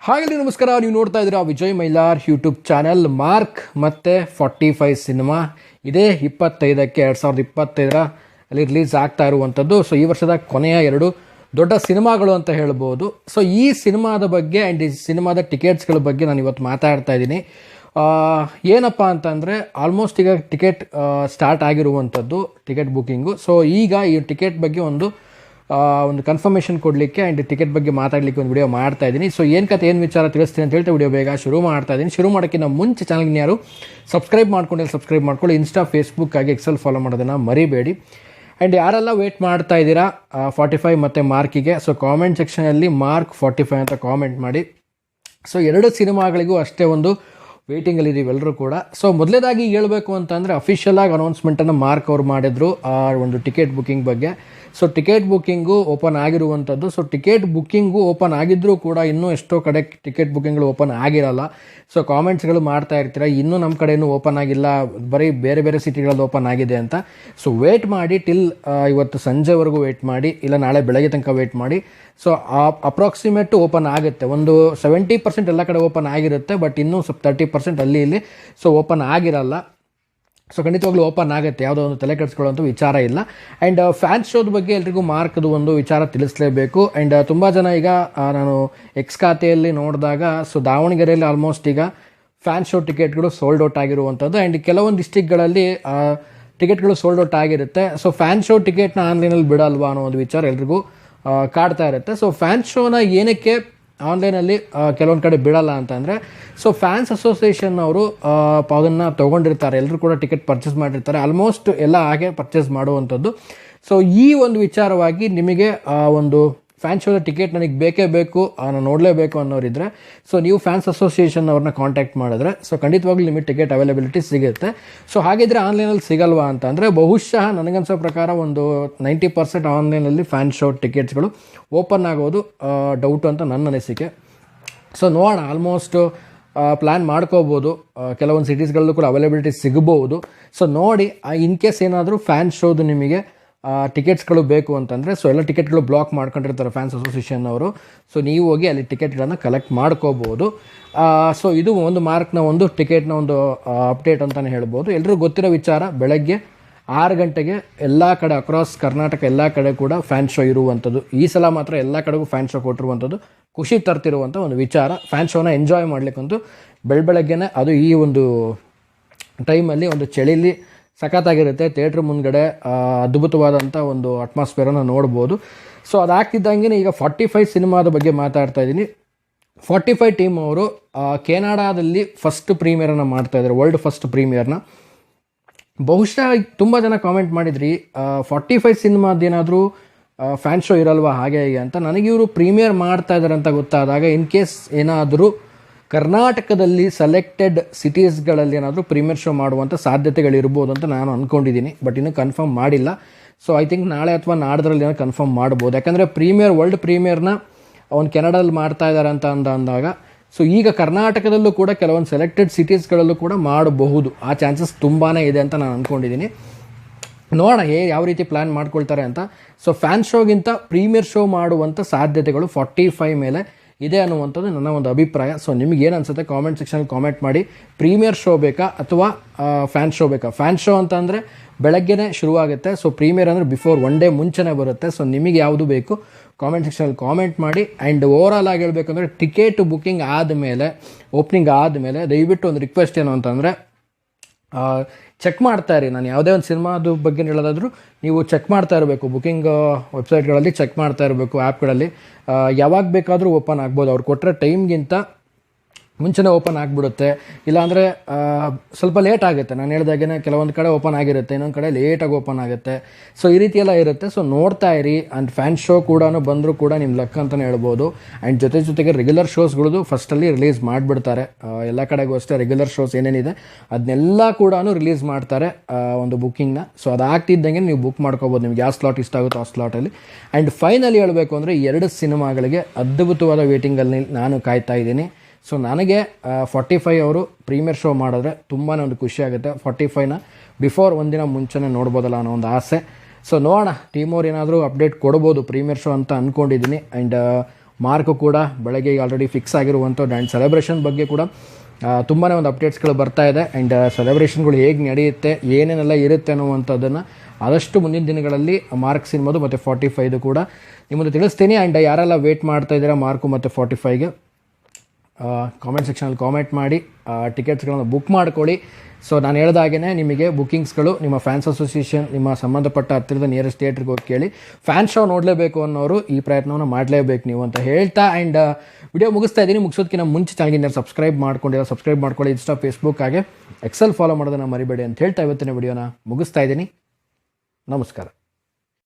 ಹಾಗೆ ನಮಸ್ಕಾರ, ನೀವು ನೋಡ್ತಾ ಇದ್ದೀರಾ Vijay Mylar YouTube channel. Mark ಮತ್ತು 45 ಸಿನಿಮಾ ಇದೇ 25ಕ್ಕೆ 2025 ರಿಲೀಸ್ ಆಗ್ತಾ ಇರುವಂಥದ್ದು. ಸೊ ಈ ವರ್ಷದ ಕೊನೆಯ 2 ದೊಡ್ಡ ಸಿನಿಮಾಗಳು ಅಂತ ಹೇಳ್ಬೋದು. ಸೊ ಈ ಸಿನಿಮಾದ ಬಗ್ಗೆ ಆ್ಯಂಡ್ ಈ ಸಿನಿಮಾದ ಟಿಕೆಟ್ಸ್ಗಳ ಬಗ್ಗೆ ನಾನು ಇವತ್ತು ಮಾತಾಡ್ತಾ ಇದ್ದೀನಿ. ಏನಪ್ಪ ಅಂತಂದರೆ ಆಲ್ಮೋಸ್ಟ್ ಈಗ ಟಿಕೆಟ್ ಸ್ಟಾರ್ಟ್ ಆಗಿರುವಂಥದ್ದು, ಟಿಕೆಟ್ ಬುಕ್ಕಿಂಗು. ಸೊ ಈಗ ಈ ಟಿಕೆಟ್ ಬಗ್ಗೆ ಒಂದು ಕನ್ಫರ್ಮೇಷನ್ ಕೊಡಲಿಕ್ಕೆ ಆ್ಯಂಡ್ ಟಿಕೆಟ್ ಬಗ್ಗೆ ಮಾತಾಡಲಿಕ್ಕೆ ಒಂದು ವಿಡಿಯೋ ಮಾಡ್ತಾ ಇದ್ದೀನಿ. ಸೊ ಏನು ಕತೆ ಏನು ವಿಚಾರ ತಿಳಿಸ್ತೀನಿ ಅಂತ ಹೇಳ್ತಾ ವಿಡಿಯೋ ಬೇಗ ಶುರು ಮಾಡ್ತಾ ಇದ್ದೀನಿ. ಶುರು ಮಾಡೋಕ್ಕಿಂತ ಮುಂಚೆ ಚಾನಲ್ಗೆ ಯಾರು ಸಬ್ಸ್ಕ್ರೈಬ್ ಮಾಡ್ಕೊಳ್ಳಿ. ಇನ್ಸ್ಟಾ, ಫೇಸ್ಬುಕ್ ಆಗಿ ಎಕ್ಸೆಲ್ ಫಾಲೋ ಮಾಡೋದನ್ನು ಮರಿಬೇಡಿ. ಆ್ಯಂಡ್ ಯಾರೆಲ್ಲ ವೇಟ್ ಮಾಡ್ತಾ ಇದ್ದೀರಾ 45 ಮತ್ತು ಮಾರ್ಕಿಗೆ, ಸೊ ಕಾಮೆಂಟ್ ಸೆಕ್ಷನಲ್ಲಿ ಮಾರ್ಕ್ 45 ಅಂತ ಕಾಮೆಂಟ್ ಮಾಡಿ. ಸೊ 2 ಸಿನಿಮಾಗಳಿಗೂ ಅಷ್ಟೇ ಒಂದು ವೇಟಿಂಗಲ್ಲಿದ್ದೀವಿ ಎಲ್ಲರೂ ಕೂಡ. ಸೊ ಮೊದಲೇದಾಗಿ ಹೇಳಬೇಕು ಅಂತಂದರೆ ಅಫಿಷಿಯಲ್ ಆಗಿ ಅನೌನ್ಸ್ಮೆಂಟನ್ನು ಮಾರ್ಕ್ ಅವರು ಮಾಡಿದ್ರು ಆ ಒಂದು ಟಿಕೆಟ್ ಬುಕ್ಕಿಂಗ್ ಬಗ್ಗೆ. ಸೊ ಟಿಕೆಟ್ ಬುಕ್ಕಿಂಗು ಓಪನ್ ಆಗಿರುವಂಥದ್ದು. ಸೊ ಟಿಕೆಟ್ ಬುಕ್ಕಿಂಗು ಓಪನ್ ಆಗಿದ್ದರೂ ಕೂಡ ಇನ್ನೂ ಎಷ್ಟೋ ಕಡೆ ಟಿಕೆಟ್ ಬುಕ್ಕಿಂಗ್ಗಳು ಓಪನ್ ಆಗಿರಲ್ಲ. ಸೊ ಕಾಮೆಂಟ್ಸ್ಗಳು ಮಾಡ್ತಾ ಇರ್ತೀರ, ಇನ್ನೂ ನಮ್ಮ ಕಡೆಯೂ ಓಪನ್ ಆಗಿಲ್ಲ, ಬರೀ ಬೇರೆ ಬೇರೆ ಸಿಟಿಗಳಲ್ಲಿ ಓಪನ್ ಆಗಿದೆ ಅಂತ. ಸೊ ವೇಟ್ ಮಾಡಿ, ಟಿಲ್ ಇವತ್ತು ಸಂಜೆವರೆಗೂ ವೇಟ್ ಮಾಡಿ, ಇಲ್ಲ ನಾಳೆ ಬೆಳಗ್ಗೆ ತನಕ ವೇಟ್ ಮಾಡಿ. ಸೊ ಅಪ್ರಾಕ್ಸಿಮೇಟ್ ಓಪನ್ ಆಗುತ್ತೆ, ಒಂದು 70% ಎಲ್ಲ ಕಡೆ ಓಪನ್ ಆಗಿರುತ್ತೆ, ಬಟ್ ಇನ್ನೂ ಸ್ವಲ್ಪ 30% ಅಲ್ಲಿ ಇಲ್ಲಿ ಸೊ ಓಪನ್ ಆಗಿರಲ್ಲ. ಸೊ ಖಂಡಿತವಾಗ್ಲೂ ಓಪನ್ ಆಗುತ್ತೆ, ಯಾವುದೋ ಒಂದು ತಲೆ ಕೆಡಿಸ್ಕೊಳ್ಳೋಂಥ ವಿಚಾರ ಇಲ್ಲ. ಆ್ಯಂಡ್ ಫ್ಯಾನ್ಸ್ ಶೋದ ಬಗ್ಗೆ ಎಲ್ರಿಗೂ ಮಾರ್ಕ್ದು ಒಂದು ವಿಚಾರ ತಿಳಿಸಲೇಬೇಕು. ಆ್ಯಂಡ್ ತುಂಬ ಜನ ಈಗ ನಾನು ಎಕ್ಸ್ ಖಾತೆಯಲ್ಲಿ ನೋಡಿದಾಗ ಸೊ ದಾವಣಗೆರೆಯಲ್ಲಿ ಆಲ್ಮೋಸ್ಟ್ ಈಗ ಫ್ಯಾನ್ಸ್ ಶೋ ಟಿಕೆಟ್ಗಳು ಸೋಲ್ಡ್ ಔಟ್ ಆಗಿರುವಂಥದ್ದು. ಆ್ಯಂಡ್ ಕೆಲವೊಂದು ಡಿಸ್ಟಿಕ್ಗಳಲ್ಲಿ ಟಿಕೆಟ್ಗಳು ಸೋಲ್ಡ್ ಔಟ್ ಆಗಿರುತ್ತೆ. ಸೊ ಫ್ಯಾನ್ಸ್ ಶೋ ಟಿಕೆಟ್ನ ಆನ್ಲೈನಲ್ಲಿ ಬಿಡಲ್ವಾ ಅನ್ನೋ ಒಂದು ವಿಚಾರ ಎಲ್ರಿಗೂ ಕಾಡ್ತಾ ಇರುತ್ತೆ. ಸೊ ಫ್ಯಾನ್ಸ್ ಶೋನ ಏನಕ್ಕೆ ಆನ್ಲೈನಲ್ಲಿ ಕೆಲವೊಂದು ಕಡೆ ಬಿಡಲ್ಲ ಅಂತಂದರೆ, ಸೊ ಫ್ಯಾನ್ಸ್ ಅಸೋಸಿಯೇಷನ್ ಅವರು ಅದನ್ನು ತೊಗೊಂಡಿರ್ತಾರೆ, ಎಲ್ಲರೂ ಕೂಡ ಟಿಕೆಟ್ ಪರ್ಚೇಸ್ ಮಾಡಿರ್ತಾರೆ, ಆಲ್ಮೋಸ್ಟ್ ಎಲ್ಲ ಹಾಗೆ ಪರ್ಚೇಸ್ ಮಾಡುವಂಥದ್ದು. ಸೊ ಈ ಒಂದು ವಿಚಾರವಾಗಿ ನಿಮಗೆ ಒಂದು ಫ್ಯಾನ್ಸ್ ಶೋದ ಟಿಕೆಟ್ ನನಗೆ ಬೇಕೇ ಬೇಕು, ನಾನು ನೋಡಲೇಬೇಕು ಅನ್ನೋರಿದ್ರೆ ಸೊ ನೀವು ಫ್ಯಾನ್ಸ್ ಅಸೋಸಿಯೇಷನ್ ಅವ್ರನ್ನ ಕಾಂಟ್ಯಾಕ್ಟ್ ಮಾಡಿದ್ರೆ ಸೊ ಖಂಡಿತವಾಗ್ಲೂ ನಿಮಗೆ ಟಿಕೆಟ್ ಅವೈಲಬಿಲಿಟಿ ಸಿಗುತ್ತೆ. ಸೊ ಹಾಗಿದ್ರೆ ಆನ್ಲೈನಲ್ಲಿ ಸಿಗಲ್ವಾ ಅಂತಂದರೆ, ಬಹುಶಃ ನನಗನ್ಸೋ ಪ್ರಕಾರ ಒಂದು 90% ಆನ್ಲೈನಲ್ಲಿ ಫ್ಯಾನ್ಸ್ ಶೋ ಟಿಕೆಟ್ಸ್ಗಳು ಓಪನ್ ಆಗೋದು ಡೌಟು ಅಂತ ನನ್ನ ಅನಿಸಿಕೆ. ಸೊ ನೋಡೋಣ, ಆಲ್ಮೋಸ್ಟ್ ಪ್ಲ್ಯಾನ್ ಮಾಡ್ಕೋಬೋದು, ಕೆಲವೊಂದು ಸಿಟೀಸ್ಗಳಲ್ಲೂ ಕೂಡ ಅವೈಲಬಿಲಿಟಿ ಸಿಗಬಹುದು. ಸೊ ನೋಡಿ, ಇನ್ ಕೇಸ್ ಏನಾದರೂ ಫ್ಯಾನ್ಸ್ ಶೋದು ನಿಮಗೆ ಟಿಕೆಟ್ಸ್ಗಳು ಬೇಕು ಅಂತಂದರೆ ಸೊ ಎಲ್ಲ ಟಿಕೆಟ್ಗಳು ಬ್ಲಾಕ್ ಮಾಡ್ಕೊಂಡಿರ್ತಾರೆ ಫ್ಯಾನ್ಸ್ ಅಸೋಸಿಯೇಷನ್ ಅವರು. ಸೊ ನೀವು ಹೋಗಿ ಅಲ್ಲಿ ಟಿಕೆಟ್ಗಳನ್ನು ಕಲೆಕ್ಟ್ ಮಾಡ್ಕೋಬೋದು. ಸೊ ಇದು ಒಂದು ಮಾರ್ಕ್ನ ಒಂದು ಟಿಕೆಟ್ನ ಒಂದು ಅಪ್ಡೇಟ್ ಅಂತಲೇ ಹೇಳ್ಬೋದು. ಎಲ್ಲರೂ ಗೊತ್ತಿರೋ ವಿಚಾರ, ಬೆಳಗ್ಗೆ 6 ಗಂಟೆಗೆ ಎಲ್ಲ ಕಡೆ ಅಕ್ರಾಸ್ ಕರ್ನಾಟಕ ಎಲ್ಲ ಕಡೆ ಕೂಡ ಫ್ಯಾನ್ ಶೋ ಇರುವಂಥದ್ದು. ಈ ಸಲ ಮಾತ್ರ ಎಲ್ಲ ಕಡೆಗೂ ಫ್ಯಾನ್ ಶೋ ಕೊಟ್ಟಿರುವಂಥದ್ದು ಖುಷಿ ತರ್ತಿರುವಂಥ ಒಂದು ವಿಚಾರ. ಫ್ಯಾನ್ ಶೋನ ಎಂಜಾಯ್ ಮಾಡಲಿಕ್ಕಂತೂ ಬೆಳಗ್ಗೆನೇ, ಅದು ಈ ಒಂದು ಟೈಮಲ್ಲಿ ಒಂದು ಚಳಿಲಿ ಸಖತ್ತಾಗಿರುತ್ತೆ. ಥಿಯೇಟ್ರ್ ಮುಂದ್ಗಡೆ ಅದ್ಭುತವಾದಂಥ ಒಂದು ಅಟ್ಮಾಸ್ಫಿಯರನ್ನು ನೋಡ್ಬೋದು. ಸೊ ಅದಾಗ್ತಿದ್ದಂಗೆ ಈಗ 45 ಸಿನಿಮಾದ ಬಗ್ಗೆ ಮಾತಾಡ್ತಾ ಇದ್ದೀನಿ. 45 ಟೀಮ್ ಅವರು ಕೆನಡಾದಲ್ಲಿ ಫಸ್ಟ್ ಪ್ರೀಮಿಯರನ್ನು ಮಾಡ್ತಾಯಿದ್ದಾರೆ, ವರ್ಲ್ಡ್ ಫಸ್ಟ್ ಪ್ರೀಮಿಯರ್ನ. ಬಹುಶಃ ತುಂಬ ಜನ ಕಾಮೆಂಟ್ ಮಾಡಿದ್ರಿ 45 ಸಿನಿಮಾದೇನಾದರೂ ಫ್ಯಾನ್ ಶೋ ಇರಲ್ವಾ ಹಾಗೆ ಹೀಗೆ ಅಂತ. ನನಗೆ ಇವರು ಪ್ರೀಮಿಯರ್ ಮಾಡ್ತಾ ಇದ್ದಾರೆ ಅಂತ ಗೊತ್ತಾದಾಗ ಇನ್ ಕೇಸ್ ಏನಾದರೂ ಕರ್ನಾಟಕದಲ್ಲಿ ಸೆಲೆಕ್ಟೆಡ್ ಸಿಟೀಸ್ಗಳಲ್ಲಿ ಏನಾದರೂ ಪ್ರೀಮಿಯರ್ ಶೋ ಮಾಡುವಂಥ ಸಾಧ್ಯತೆಗಳಿರ್ಬೋದು ಅಂತ ನಾನು ಅಂದ್ಕೊಂಡಿದ್ದೀನಿ, ಬಟ್ ಇನ್ನೂ ಕನ್ಫರ್ಮ್ ಮಾಡಿಲ್ಲ. ಸೊ ಐ ಥಿಂಕ್ ನಾಳೆ ಅಥವಾ ನಾಡ್ದ್ರಲ್ಲಿ ಏನೋ ಕನ್ಫರ್ಮ್ ಮಾಡ್ಬೋದು. ಯಾಕಂದರೆ ವರ್ಲ್ಡ್ ಪ್ರೀಮಿಯರ್ನ ಅವ್ನು ಕೆನಡಾದಲ್ಲಿ ಮಾಡ್ತಾ ಇದ್ದಾರೆ ಅಂತ ಅಂದಾಗ ಸೊ ಈಗ ಕರ್ನಾಟಕದಲ್ಲೂ ಕೂಡ ಕೆಲವೊಂದು ಸೆಲೆಕ್ಟೆಡ್ ಸಿಟೀಸ್ಗಳಲ್ಲೂ ಕೂಡ ಮಾಡಬಹುದು, ಆ ಚಾನ್ಸಸ್ ತುಂಬಾ ಇದೆ ಅಂತ ನಾನು ಅಂದ್ಕೊಂಡಿದ್ದೀನಿ. ನೋಡೋಣ ಯಾವ ರೀತಿ ಪ್ಲ್ಯಾನ್ ಮಾಡ್ಕೊಳ್ತಾರೆ ಅಂತ. ಸೊ ಫ್ಯಾನ್ ಶೋಗಿಂತ ಪ್ರೀಮಿಯರ್ ಶೋ ಮಾಡುವಂಥ ಸಾಧ್ಯತೆಗಳು 45 ಮೇಲೆ ಇದೆ ಅನ್ನುವಂಥದ್ದು ನನ್ನ ಒಂದು ಅಭಿಪ್ರಾಯ. ಸೊ ನಿಮ್ಗೆ ಏನು ಅನಿಸುತ್ತೆ ಕಾಮೆಂಟ್ ಸೆಕ್ಷನಲ್ಲಿ ಕಾಮೆಂಟ್ ಮಾಡಿ. ಪ್ರೀಮಿಯರ್ ಶೋ ಬೇಕಾ ಅಥವಾ ಫ್ಯಾನ್ ಶೋ ಬೇಕಾ? ಫ್ಯಾನ್ ಶೋ ಅಂತ ಅಂದರೆ ಬೆಳಗ್ಗೆನೇ ಶುರುವಾಗುತ್ತೆ, ಸೊ ಪ್ರೀಮಿಯರ್ ಅಂದರೆ ಬಿಫೋರ್ 1 ಡೇ ಮುಂಚೆನೇ ಬರುತ್ತೆ. ಸೊ ನಿಮಗೆ ಯಾವುದು ಬೇಕು ಕಾಮೆಂಟ್ ಸೆಕ್ಷನಲ್ಲಿ ಕಾಮೆಂಟ್ ಮಾಡಿ. ಆ್ಯಂಡ್ ಓವರಾಲ್ ಆಗಿ ಹೇಳಬೇಕಂದ್ರೆ ಟಿಕೆಟ್ ಬುಕ್ಕಿಂಗ್ ಆದಮೇಲೆ, ಓಪನಿಂಗ್ ಆದಮೇಲೆ ದಯವಿಟ್ಟು ಒಂದು ರಿಕ್ವೆಸ್ಟ್ ಏನು ಅಂತಂದರೆ ಚೆಕ್ ಮಾಡ್ತಾ ಇರಿ. ನಾನು ಯಾವುದೇ ಒಂದು ಸಿನಿಮಾದ ಬಗ್ಗೆ ಹೇಳೋದಾದರೂ ನೀವು ಚೆಕ್ ಮಾಡ್ತಾ ಇರಬೇಕು, ಬುಕ್ಕಿಂಗ್ ವೆಬ್ಸೈಟ್ಗಳಲ್ಲಿ ಚೆಕ್ ಮಾಡ್ತಾ ಇರಬೇಕು, ಆ್ಯಪ್ಗಳಲ್ಲಿ ಯಾವಾಗ ಬೇಕಾದರೂ ಓಪನ್ ಆಗ್ಬೋದು. ಅವ್ರು ಕೊಟ್ಟರೆ ಟೈಮ್ಗಿಂತ ಮುಂಚೆನೇ ಓಪನ್ ಆಗಿಬಿಡುತ್ತೆ, ಇಲ್ಲಾಂದರೆ ಸ್ವಲ್ಪ ಲೇಟ್ ಆಗುತ್ತೆ. ನಾನು ಹೇಳಿದಾಗೇ ಕೆಲವೊಂದು ಕಡೆ ಓಪನ್ ಆಗಿರುತ್ತೆ, ಇನ್ನೊಂದು ಕಡೆ ಲೇಟಾಗಿ ಓಪನ್ ಆಗುತ್ತೆ. ಸೊ ಈ ರೀತಿ ಎಲ್ಲ ಇರುತ್ತೆ. ಸೊ ನೋಡ್ತಾ ಇರಿ. ಆ್ಯಂಡ್ ಫ್ಯಾನ್ ಶೋ ಕೂಡ ಬಂದರೂ ಕೂಡ ನಿಮ್ಮ ಲಕ್ ಅಂತಲೇ ಹೇಳ್ಬೋದು. ಆ್ಯಂಡ್ ಜೊತೆಗೆ ರೆಗ್ಯುಲರ್ ಶೋಸ್ಗಳದ್ದು ಫಸ್ಟಲ್ಲಿ ರಿಲೀಸ್ ಮಾಡಿಬಿಡ್ತಾರೆ. ಎಲ್ಲ ಕಡೆಗೂ ಅಷ್ಟೇ ರೆಗ್ಯುಲರ್ ಶೋಸ್ ಏನೇನಿದೆ ಅದನ್ನೆಲ್ಲ ಕೂಡ ರಿಲೀಸ್ ಮಾಡ್ತಾರೆ ಒಂದು ಬುಕ್ಕಿಂಗ್ನ. ಸೊ ಅದಾಗ್ತಿದ್ದಂಗೆ ನೀವು ಬುಕ್ ಮಾಡ್ಕೋಬೋದು, ನಿಮ್ಗೆ ಯಾವ ಸ್ಲಾಟ್ ಇಷ್ಟ ಆಗುತ್ತೋ ಆ ಸ್ಲಾಟಲ್ಲಿ. ಆ್ಯಂಡ್ ಫೈನಲಿ ಹೇಳಬೇಕು ಅಂದರೆ 2 ಸಿನಿಮಾಗಳಿಗೆ ಅದ್ಭುತವಾದ ವೇಟಿಂಗಲ್ಲಿ ನಾನು ಕಾಯ್ತಾ ಇದ್ದೀನಿ. ಸೊ ನನಗೆ 45 ಅವರು ಪ್ರೀಮಿಯರ್ ಶೋ ಮಾಡಿದ್ರೆ ತುಂಬಾ ಒಂದು ಖುಷಿ ಆಗುತ್ತೆ. 45ನ ಬಿಫೋರ್ ಒಂದಿನ ಮುಂಚೆನೇ ನೋಡ್ಬೋದಲ್ಲ ಅನ್ನೋ ಒಂದು ಆಸೆ. ಸೊ ನೋಡೋಣ, ಟೀಮ್ ಅವ್ರು ಏನಾದರೂ ಅಪ್ಡೇಟ್ ಕೊಡ್ಬೋದು ಪ್ರೀಮಿಯರ್ ಶೋ ಅಂತ ಅಂದ್ಕೊಂಡಿದ್ದೀನಿ. ಆ್ಯಂಡ್ ಮಾರ್ಕು ಕೂಡ ಬೆಳಗ್ಗೆ ಆಲ್ರೆಡಿ ಫಿಕ್ಸ್ ಆಗಿರುವಂಥದ್ದು. ಆ್ಯಂಡ್ ಸೆಲೆಬ್ರೇಷನ್ ಬಗ್ಗೆ ಕೂಡ ತುಂಬಾ ಒಂದು ಅಪ್ಡೇಟ್ಸ್ಗಳು ಬರ್ತಾ ಇದೆ. ಆ್ಯಂಡ್ ಸೆಲೆಬ್ರೇಷನ್ಗಳು ಹೇಗೆ ನಡೆಯುತ್ತೆ, ಏನೇನೆಲ್ಲ ಇರುತ್ತೆ ಅನ್ನುವಂಥದ್ದನ್ನು ಆದಷ್ಟು ಮುಂದಿನ ದಿನಗಳಲ್ಲಿ ಮಾರ್ಕ್ ಸಿನಿಮಾದು ಮತ್ತು 45 ಕೂಡ ನಿಮ್ಮದು ತಿಳಿಸ್ತೀನಿ. ಆ್ಯಂಡ್ ಯಾರೆಲ್ಲ ವೇಟ್ ಮಾಡ್ತಾ ಇದ್ದೀರಾ ಮಾರ್ಕು ಮತ್ತು 45ಗೆ ಕಾಮೆಂಟ್ ಸೆಕ್ಷನಲ್ಲಿ ಕಾಮೆಂಟ್ ಮಾಡಿ ಟಿಕೆಟ್ಸ್ಗಳನ್ನು ಬುಕ್ ಮಾಡ್ಕೊಳ್ಳಿ. ಸೊ ನಾನು ಹೇಳ್ದಾಗೇ ನಿಮಗೆ ಬುಕ್ಕಿಂಗ್ಸ್ಗಳು ನಿಮ್ಮ ಫ್ಯಾನ್ಸ್ ಅಸೋಸಿಯೇಷನ್, ನಿಮ್ಮ ಸಂಬಂಧಪಟ್ಟ ಹತ್ತಿರದ ನಿಯರೆಸ್ಟ್ ಥಿಯೇಟ್ರಿಗೆ ಹೋಗಿ ಕೇಳಿ. ಫ್ಯಾನ್ ಶೋ ನೋಡಲೇಬೇಕು ಅನ್ನೋರು ಈ ಪ್ರಯತ್ನವನ್ನು ಮಾಡಲೇಬೇಕು ನೀವು ಅಂತ ಹೇಳ್ತಾ, ಆ್ಯಂಡ್ ವಿಡಿಯೋ ಮುಗಿಸ್ತಾ ಇದ್ದೀನಿ. ಮುಗಿಸೋದಕ್ಕಿಂತ ಮುಂಚೆ ಚಾನಲ್ಗೆ ಸಬ್ಸ್ಕ್ರೈಬ್ ಮಾಡ್ಕೊಳ್ಳಿ. ಇನ್ಸ್ಟಾ, ಫೇಸ್ಬುಕ್ ಹಾಗೆ ಎಕ್ಸೆಲ್ ಫಾಲೋ ಮಾಡೋದನ್ನು ಮರಿಬೇಡಿ ಅಂತ ಹೇಳ್ತಾ ಇವತ್ತಿನ ವಿಡಿಯೋನ ಮುಗಿಸ್ತಾ ಇದ್ದೀನಿ. ನಮಸ್ಕಾರ.